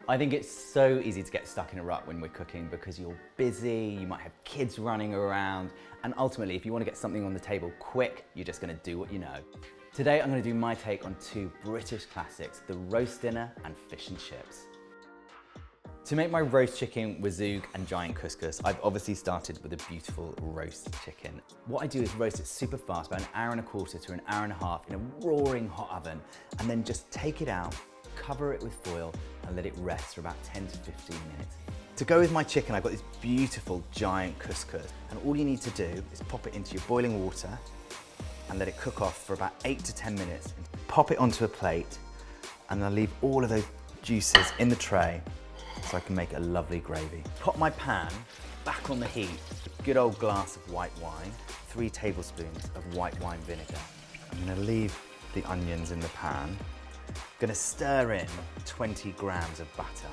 I think it's so easy to get stuck in a rut when we're cooking because you're busy, you might have kids running around, and ultimately if you want to get something on the table quick, you're just going to do what you know. Today I'm going to do my take on two British classics, the roast dinner and fish and chips. To make my roast chicken with zoug and giant couscous, I've obviously started with a beautiful roast chicken. What I do is roast it super fast, about an hour and a quarter to an hour and a half in a roaring hot oven, and then just take it out, cover it with foil, and let it rest for about 10 to 15 minutes. To go with my chicken, I've got this beautiful giant couscous, and all you need to do is pop it into your boiling water and let it cook off for about 8 to 10 minutes. Pop it onto a plate, and I'll leave all of those juices in the tray so I can make a lovely gravy. Pop my pan back on the heat, a good old glass of white wine, 3 tablespoons of white wine vinegar. I'm gonna leave the onions in the pan. Gonna stir in 20 grams of butter.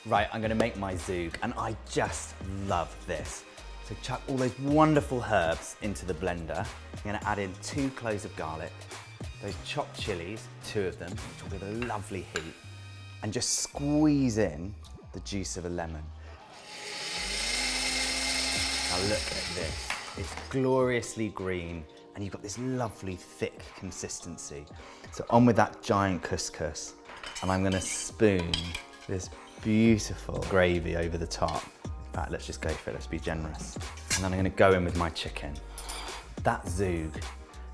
Right, I'm gonna make my zoug, and I just love this. So chuck all those wonderful herbs into the blender. I'm gonna add in 2 cloves of garlic, those chopped chilies, 2 of them, which will give a lovely heat, and just squeeze in the juice of a lemon. Now look at this. It's gloriously green, and you've got this lovely thick consistency. So on with that giant couscous, and I'm gonna spoon this beautiful gravy over the top. In fact, let's just go for it, let's be generous. And then I'm gonna go in with my chicken. That zoug.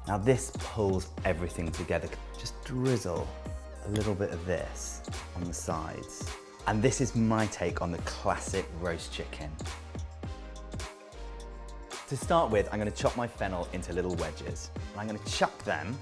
Now this pulls everything together. Just drizzle a little bit of this on the sides. And this is my take on the classic roast chicken. To start with, I'm gonna chop my fennel into little wedges. And I'm gonna chuck them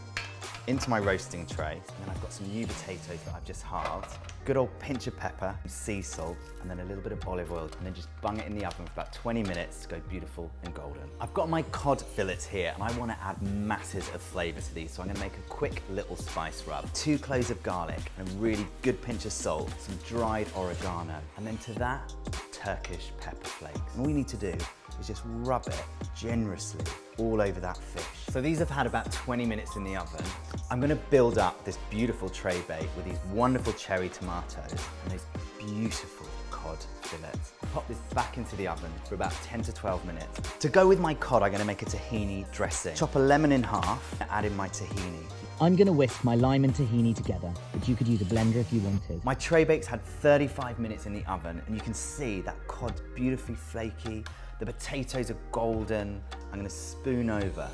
into my roasting tray. And then I've got some new potatoes that I've just halved. Good old pinch of pepper, sea salt, and then a little bit of olive oil, and then just bung it in the oven for about 20 minutes to go beautiful and golden. I've got my cod fillets here, and I want to add masses of flavour to these, so I'm going to make a quick little spice rub. 2 cloves of garlic, and a really good pinch of salt, some dried oregano, and then to that, Turkish pepper flakes. And all you need to do is just rub it generously all over that fish. So these have had about 20 minutes in the oven. I'm gonna build up this beautiful tray bake with these wonderful cherry tomatoes and those beautiful cod fillets. Pop this back into the oven for about 10 to 12 minutes. To go with my cod, I'm gonna make a tahini dressing. Chop a lemon in half, add in my tahini. I'm gonna whisk my lime and tahini together, but you could use a blender if you wanted. My tray bake's had 35 minutes in the oven, and you can see that cod's beautifully flaky. The potatoes are golden. I'm gonna spoon over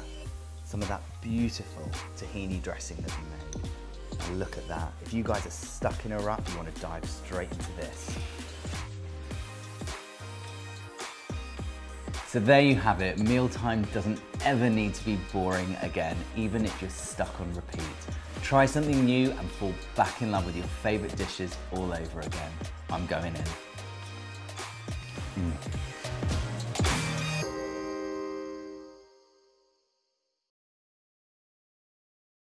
some of that beautiful tahini dressing that we made. Now look at that. If you guys are stuck in a rut, you wanna dive straight into this. So there you have it. Mealtime doesn't ever need to be boring again, even if you're stuck on repeat. Try something new and fall back in love with your favorite dishes all over again. I'm going in.